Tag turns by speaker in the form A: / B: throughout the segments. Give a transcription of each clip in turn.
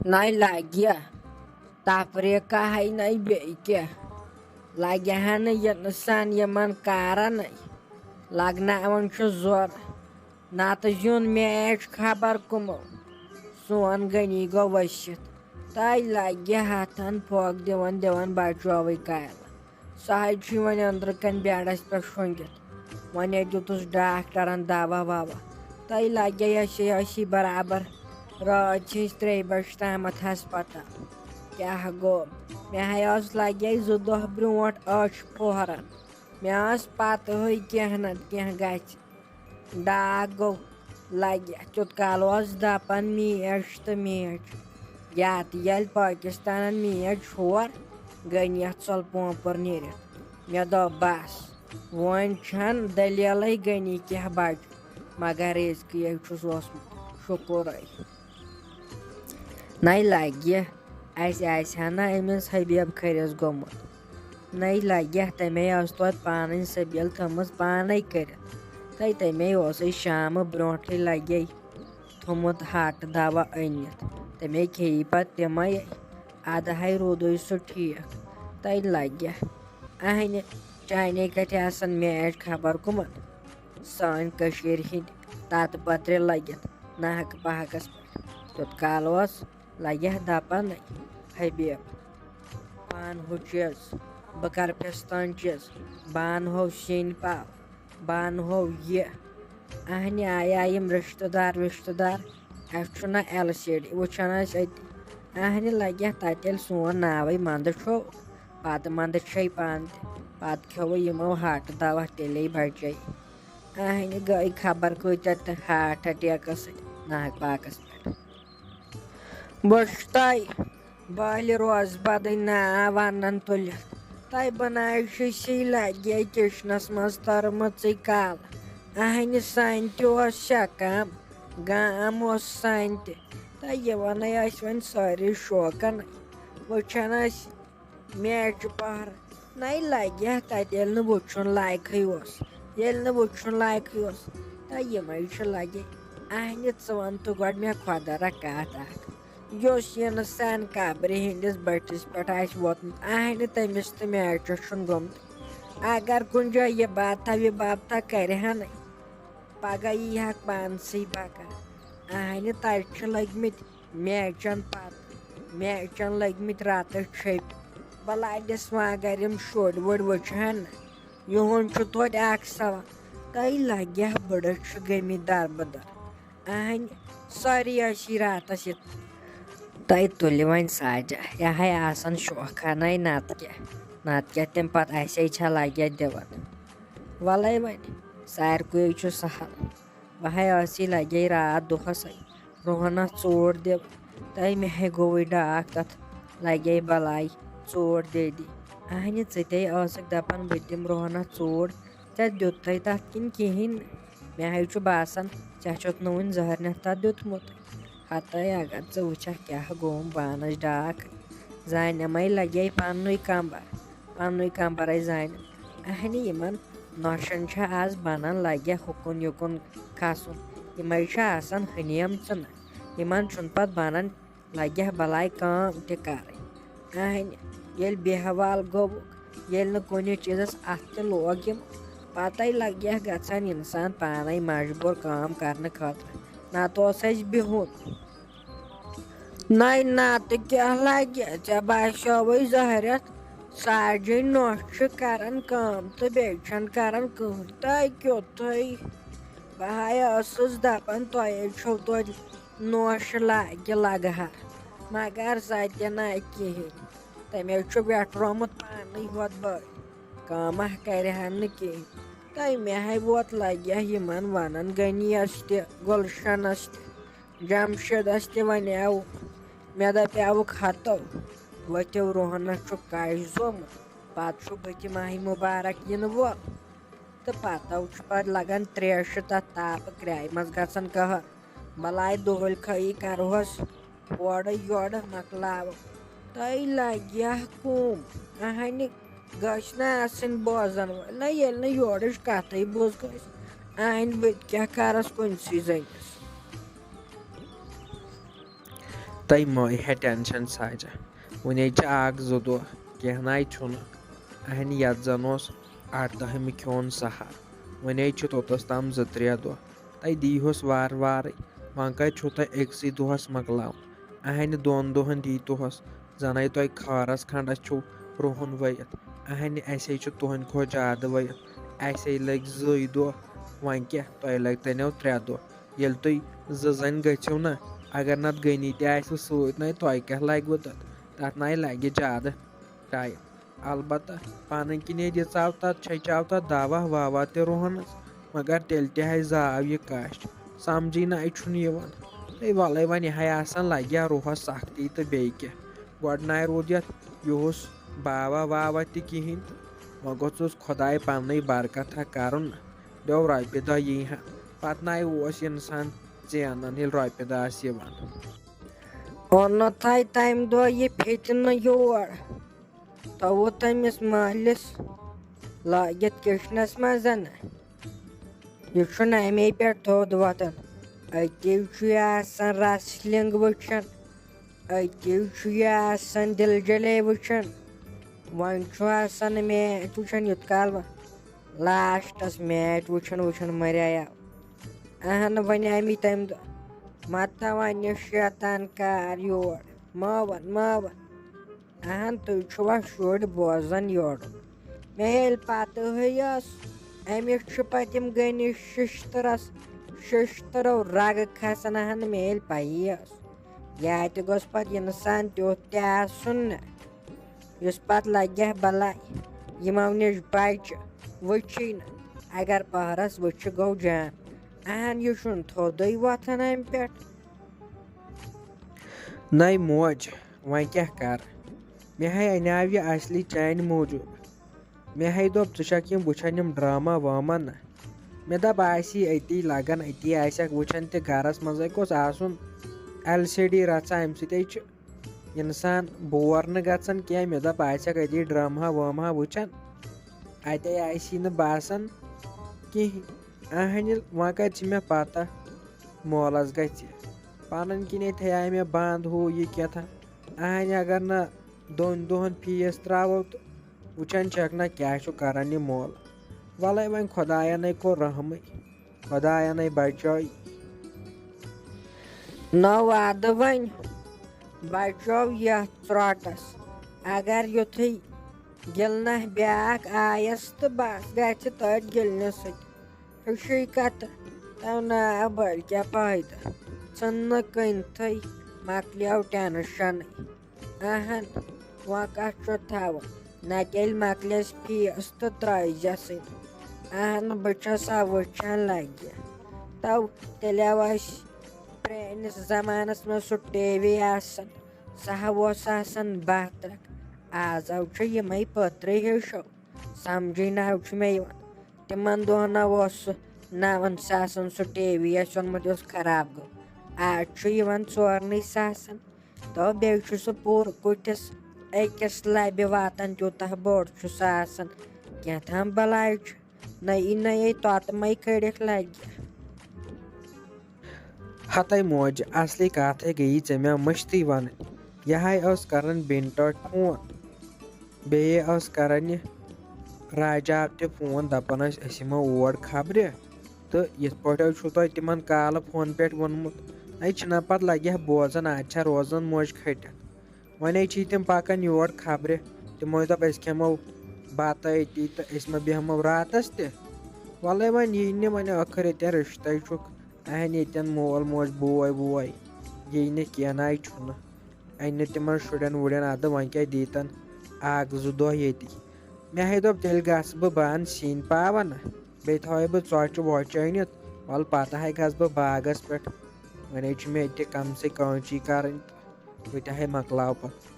A: Nai lagia, tapreka hai nai beke. Lagia hana yatnasan yaman karanai. Lagna aman zor. Nata jun match khabar kumo. Suan gani go washit. Tai lagia hatan pog dewan bajovi kaila. Sahai chiman andrkan biadas pashungit. One edutus daktaran dava vava. Tai lagia yashi barabar. Rajesh ترٛیٚیہِ تامَتھ ہسپتال کیٛاہ گوٚو مےٚ ٲس لگے 2 دۄہ برونٛٹھ ٲچھ پوہرن مےٚ ٲس پتہٕے کینٛہہ نتہٕ کینٛہہ گژھِ ڈاک گوٚو لگہِ تیُت کال اوس دپان میچ تہٕ میچ یتھ ییٚلہِ پٲکِستانن میچ ہور گٔنۍ یتھ ژۄل پومپُر نیٖرِتھ مےٚ دوٚپ بس وۄنۍ چھنہٕ دٔلیٖلٕے گٔنی کینٛہہ بچہِ مگر رِزقٕے چھُس اوسمُت شُکُرے نَے لگہِ اَسہِ آسہِ ہا نہ أمِس حبیب کھٔرِس گوٚمُت نَے لگہِ تَمے ٲس توتہِ پانٕنۍ سبیٖل تھٲمٕژ پانے کٔرِتھ تَمے اوسُے شامہٕ برونٛٹھٕے لگے تھوٚمُت ہٹہٕ دوا أنِتھ تَمے کھیٚیہِ پتہٕ تِمے ادہے روٗدُے سُہ ٹھیٖک لگہِ اہنہِ چانے کتھِ آسان میچ خبر کُمن سٲنۍ کٔشیٖرِ ہِنٛدۍ تتہٕ پترِ لٔگِتھ ناحقہٕ پاحقس پٮ۪ٹھ تیُت کال اوس لگہِ دپانے حبیب پان ہُہ چیٖز بہٕ کرٕ پِستٲنۍ چیٖز بہٕ انہو سِنۍ پاو بہٕ انہو یہِ اہنہِ آیا یِم رِشتہٕ دار اَسہِ چھُنہ LCD وٕچھان ٲسۍ أتی اہنہِ لگہِ تتہِ ییٚلہِ سون ناوٕے منٛدٕ چھوٚو پتہٕ منٛدٕ چھے پانہٕ تہِ پتہٕ کھیوٚوُ یِمو ہٹہٕ دوا تیٚلے بچے اہنہِ گٔے خبر کۭتیاہ تہٕ ہاٹ اٹیکس سۭتۍ ناحق پاکس پٮ۪ٹھ بہٕ چھُس تۄہہِ بالہِ روزٕ بدٕنۍ ناو ونان تُلِتھ تۄہہِ بنٲیشی لگہِ کِچنس منٛز تٔرمٕژٕے کالہٕ اہنہِ سانہِ تہِ اوس شکام گام اوس سانہِ تہِ یِوانٕے ٲسۍ وۄنۍ سٲری شوقن وٕچھان ٲسۍ میچہِ پہرٕ نَے لگہِ تتہِ ییٚلہِ نہٕ وٕچھُن لایقٕے اوس یِمے چھِ لگے اہنہِ ژٕ وَن تہٕ گۄڈٕ مےٚ خۄدا را کتھ اکھ یُس یِنہٕ سانہِ قبرِ ہِنٛدِس بٔٹھِس پٮ۪ٹھ آسہِ ووتمُت اہنہِ تٔمِس تہٕ میچس چھُنہٕ گوٚمُت اگر کُنہِ جایہِ یہِ بابتھا کرِ ہانے پگہہ یی ہکھ پانسٕے پکان اہنہِ تتہِ چھِ لٔگمٕتۍ میچن لٔگمٕتۍ رتہٕ چھٔپۍ بلادِس مگر یِم شُرۍ وُرۍ وٕچھہن نہ یِہُنٛد چھُ توتہِ اکھ سوال لگہِ بٕڑٕ چھِ گٔمٕتۍ دربٕدر اہنہِ سٲری ٲسی راتس تُلہِ وۄنۍ ساجا یہِ ہے آسان شوقانٕے نتہٕ کیٛاہ تمہِ پتہٕ آسے چھا لگہِ دِوان وَلے وۄنۍ ساروٕے چھُ سہل بہٕ ہے ٲسی لگے راتھ دۄہس روہنس ژوٗر دِوان مےٚ ہے گوٚوُے ڈاک تتھ لگے بلاے ژوٗر دِدی اہنہِ ژٕ تے ٲسٕکھ دپان بہٕ دِمہٕ روہنس ژوٗر ژےٚ دِتُے تتھ کِنہٕ کِہیٖنۍ نہٕ مےٚ ہے چھُ باسان ژےٚ چھُتھ نہٕ وُنہِ زہرنٮ۪تھ تتھ دیُتمُتٕے ہتٲے اگر ژٕ وٕچھکھ کیٛاہ گوٚوُم پانس ڈاکٕے زانیٚمے لگے پننُے کمبرے زانیٚم اہنہِ یِمن نۄشن چھا آز بنان لگہِ ہُکُن یُکُن کھسُن یِمے چھِ آسان ہنیمژٕ نہ یِمن چھُنہٕ پتہٕ بنان لگہِ بلاے کٲم تہِ کرٕنۍ اہنہِ ییٚلہِ بےحوال گوٚوُکھ ییٚلہِ نہٕ کُنہِ چیٖزس اتھ تہِ لوگ یِمو پتے لگہِ گژھان انسان پانے مجبوٗر کٲم کرنہٕ خٲطرٕ نتہٕ اوس اسہِ بِہُن نتہٕ کیٛاہ لگہِ ژےٚ باسیووٕے زہرٮ۪تھ ساجٕنۍ نۄش چھِ کران کٲم تہٕ بیٚیہِ چھنہٕ کران کٕہٕنۍ کیُتھُے بہٕ ہے ٲسٕس دپان تۄہے چھو توتہِ نوشہِ لگہٕ مگر سۄ تہِ نہ کِہیٖنۍ تٔمے چھُ ویٹرومُت پانے ہوٚت بٔلۍ کٲمہ کرِ ہا نہٕ کِہیٖنۍ مےٚ ہے ووت لگہِ یِمن ونان غنیَس تہِ گُلشنس تہِ جمشیدس تہِ وَنیو مےٚ دپیٛاوُکھ ہتو ؤتھِو روہنس چھُ کش زومُت پتہٕ چھُ بٕتھِ ماہِ مُبارک یِنہٕ وول تہٕ پتو چھُ پتہٕ لگان تریشہِ تتھ تاپہٕ کرٛایہِ منٛز گژھان قہر بلاے دۄہلۍ خٲیی کرہوس اورٕ یورٕ مۄکلاوو لگہِ کُم اہنہِ گٔژھۍ نہ آسٕنۍ بوزن وٲلۍ ییٚلہِ نہٕ یورٕچ کتھٕے بوٗز کٲنٛسہِ اہنہِ بہٕ تہِ کیٛاہ کرس کُنسٕے زٔنِس
B: تۄہہِ مہٕ ہے ٹٮ۪نشَن ساجا وُنے چھِ اَکھ زٕ دۄہ کینٛہہ نَے چھُنہٕ اَہنہِ یَتھ زَن اوس 18مہِ کھیوٚن سَہر وُنے چھِ توٚتَس تام 2-3 دۄہ تۄہہِ دیٖہوس وارٕ وارٕے وۄنۍ کَتہِ چھُو تۄہہِ أکسٕے دۄہَس مۄکلاوُن اَہنہِ 2 دۄہَن دیٖتوہَس زَنَے تۄہہِ خٲرَس کھنٛڈَس چھُو رُہُن ؤیِتھ اَہنہِ اَسے چھُ تُہنٛدِ کھۄتہٕ زیادٕ ؤیِتھ اَسے لٔگۍ 2 دۄہ وۄنۍ کیٛاہ تۄہہِ لَگتَنو 3 دۄہ ییٚلہِ تُہۍ 2 زَنہِ گٔژھِو نا اگر نَتہٕ گٔنی تہِ آسِوٕ سۭتۍ نَے تۄہہِ کیٛاہ لَگوٕ تَتھ نَے لَگہِ زیادٕ ٹایم البتہ پَنٕنۍ کِنۍ دِژاو تَتھ چھٔچاو تَتھ دَوا وَوا تہِ رُہنَس مگر تیٚلہِ تہِ ہے زاو یہِ کَش سَمجھی نَے چھُنہٕ یِوان ہے وَلَے وۄنۍ یہِ ہے آسان لَگہِ ہا رُہَس سختی تہٕ بیٚیہِ کیٛاہ گۄڈٕ نَے روٗد یَتھ یِہُس باوا واوا تہِ کِہیٖنۍ تہٕ وۄنۍ گوٚژھُس خۄداے پنٛنٕے برکتھا کَرُن نا دیو رۄپیہِ دۄہ یی ہا پَتہٕ نَے اوس اِنسان ژینان ییٚلہِ رۄپیہِ دۄہ آسہٕ یِوان
A: اوٚنُتھَے تَمہِ دۄہ یہِ پھِتنہٕ یور تھوٚوُ تٔمِس مٲلِس لٲگِتھ کِچنَس منٛز یہِ چھُنہٕ اَمے پٮ۪ٹھ تھوٚد وۄتھان أتی چھُ یہِ آسان رَسلِنٛگ وٕچھان أتی چھُ یہِ آسان دِل جلے وٕچھان وۄنۍ چھُ آسان میچ وٕچھان یوٗت کال وۄنۍ لاسٹَس میچ وٕچھان وٕچھان مَرییو اہن وۄنۍ آمہِ تَمہِ دۄہ مَتہ وۄنۍ یہِ شیطان کار یور مہ وَن اہن تُہۍ چھُوا شُرۍ بوزان یورُک مےٚ ییٚلہِ پَتہٕ ہٕے ٲس أمِس چھُ پَتہٕ یِم گٔنِس شِشتٕرو رَگہٕ کھَسان اہن مےٚ ییٚلہِ پَیی ٲس یا تہِ گوٚژھ پَتہٕ اِنسان تیُتھ تہِ آسُن نہ یُس پَتہٕ لَگہِ ہا بَلاے یِمو نِش بَچہِ وٕچھی نہٕ اگر پٔہرَس وٕچھِ گوٚو جان اہن یہِ چھُنہٕ تھوٚدُے وۄتھان اَمہِ پٮ۪ٹھ
B: نَے موج وۄنۍ کیٛاہ کَرٕ مےٚ ہے اَنیو یہِ اَصلی چانہِ موٗجوٗب مےٚ ہے دوٚپ ژٕ چھَکھ یِم وٕچھان یِم ڈرٛاما واما نہ مےٚ دَپ آسی أتی لَگان أتی آسٮ۪کھ وٕچھان تہِ گَرَس منٛزَے گوٚژھ آسُن LCD رَژھا اَمہِ سۭتۍ چھُ اِنسان بور نہٕ گژھان کینٛہہ مےٚ دَپ آسٮ۪کھ أتی ڈرٛاما وٲما وٕچھان اَتے آسی نہٕ باسان کِہیٖنۍ اہنہِ وۄنۍ کَتہِ چھِ مےٚ پَتہ مولَس گژھِ پَنٕنۍ کِنۍ تھایے مےٚ بنٛد ہُہ یہِ کیٛاتھام اہنہِ اگر نہٕ 2 دۄہَن فیٖس ترٛاوو تہٕ وٕچھان چھَکھ نہ کیٛاہ چھُ کَران یہِ مول وَلَے وۄنۍ خۄدایَنَے کوٚر رحمٕے خۄدایَنَے بَچٲے
A: نوٚو وادٕ وۄنۍ بَچو یَتھ ژرٛوٹَس اگر یُتھُے گِلنہ بیٛاکھ آیَس تہٕ بَس گژھِ تٔتھۍ گِلنہٕ سۭتۍ ہِشی کَتھٕ تو ناو بٔلۍ کیٛاہ فٲیدٕ ژھٕننہٕ کٕنتھٕے مۄکلیو ٹٮ۪نشَنٕے اہن وۄنۍ کَتھ چھُ تھاوُن نَتہٕ ییٚلہِ مۄکلٮ۪س فیٖس تہٕ ترٛٲیزٮ۪سٕے اہن بہٕ چھَس سا وٕچھان لَگہِ تو تیٚلہِ ٲسۍ پرٛٲنِس زمانَس منٛز سُہ ٹی وی آسان سُہ ہا اوس آسان 12 ترٛکھ آزَو چھُ یِمَے پٔترِ ہِشو سَمجھی نہ چھُ مےٚ یِوان تِمَن دۄہَن اوس سُہ 9 ساسَن سُہ ٹی وی اَسہِ اوٚنمُت یُس خراب گوٚو آز چھُ یِوان 4 ساسَن تو بیٚیہِ چھُ سُہ پوٗرٕ کُٹھِس أکِس لَبہِ واتان تیوٗتاہ بوٚڑ چھُ سُہ آسان کینٛہہ تام بَلاے چھُ نَیے توٚتمَے کھٔڑِتھ لَگہِ
B: ہَتَے موجہِ اَصلی کَتھَے گٔیی ژےٚ مےٚ مٔشتٕے وَنٕنۍ یہِ ہے ٲس کَران بیٚنہِ ٹٲٹھۍ فون بیٚیہِ ٲس کَران یہِ راجا تہِ فون دَپان ٲسۍ أسۍ یِمو اور خبرِ تہٕ یِتھ پٲٹھۍ چھُو تۄہہِ تِمَن کالہٕ فون پٮ۪ٹھ ووٚنمُت ہے چھِنہ پَتہٕ لَگہِ ہا بوزان اَز چھےٚ روزان موجہِ کھٔٹِتھ وۄنۍ چھی تِم پَکان یور خبرِ تِمو دوٚپ أسۍ کھٮ۪مو بَتہٕ أتی تہٕ أسۍ مہ بیٚہمو راتَس تہِ وَلَے وۄنۍ یی نہٕ وۄنۍ ٲخٕر ییٚتٮ۪ن رِشتَے چھُکھ اہن ییٚتٮ۪ن مول موج بوے ووے یی نہٕ کینٛہہ نَے چھُنہٕ اَنہِ نہٕ تِمَن شُرٮ۪ن وُرٮ۪ن اَدٕ وۄنۍ کیٛاہ دیٖتَن 1-2 دۄہ ییٚتی مےٚ ہے دوٚپ تیٚلہِ گژھٕ بہٕ بہٕ اَنہٕ سِنۍ پاوَہ نہ بیٚیہِ تھاوَے بہٕ ژۄچہِ وۄچہِ أنِتھ وَلہٕ پَتہٕ ہے گژھٕ بہٕ باغَس پٮ۪ٹھ وۄنۍ چھُ مےٚ ییٚتہِ کَم سے کٲنچی کَرٕنۍ تہٕ بہٕ تہِ ہے مۄکلاو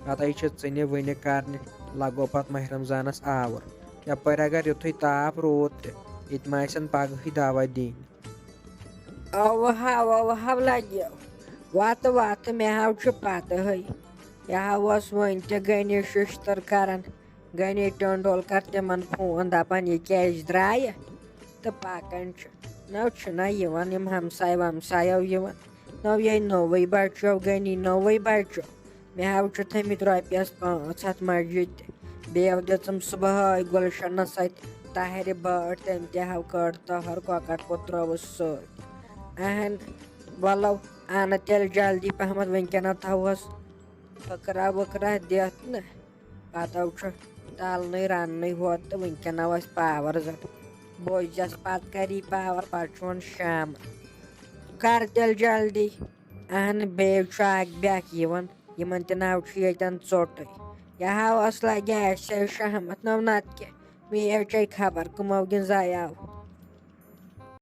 B: پَتہٕ چھِ ژٕنہِ وٕنہِ کَرنہِ لَگو پَتہٕ ماہِ رمضانَس آوُر یَپٲرۍ اگر یُتھُے تاپھ روٗد تہِ ییٚتہِ ما آسن پَگہٕے دعوا دِنۍ
A: اوٚوہو لَگیو وَتہٕ مےٚ حظ چھُ پَتہٕ ہٕے یہِ حظ اوس وٕنۍ تہِ گٔنِس شِشتٕر کَران گٔنی ٹنڈولکر تِمَن فون دَپان یہِ کیٛازِ درٛایہِ تہٕ پَکان چھُ نہ چھُنہ یِوان یِم ہمساے ومسایو یِوان نوٚوٕے بَچو غنی نوٚوٕے بَچو مےٚ حظ چھُ تھٲمٕتۍ رۄپیَس 500 مسجِد تہِ بیٚیہِ دِژٕم صُبحٲے گُلشنَس اَتہِ طاہرِ بٲٹھ تٔمۍ تہِ ہاو کٔڑ تٔہَر کۄکَر پوٚت ترٛٲوٕس سۭتۍ اہن وَلو اَنہٕ تیٚلہِ جلدی پَہمَتھ وٕنکٮ۪نَس تھاوہوس پھٕکرا وٕکرا دِتھ نہٕ پَتہٕ چھُ تَلنٕے رَننٕے ہوت تہٕ وٕنکٮ۪ن آو اَسہِ پاوَر زَن بوٗزِس پَتہٕ کَری پاوَر پَتہٕ چھُ وۄنۍ شام کَر تیٚلہِ جلدی اہن بیٚیہِ چھُ اَکھ بیٛاکھ یِوان یِمَن تہِ ناو چھُ ییٚتٮ۪ن ژوٚٹٕے یہِ ہاوَس لَگہِ اَسہِ شامَتھ نَتہٕ کیٛاہ مے چے خبر کٕمو گِنٛد زایاو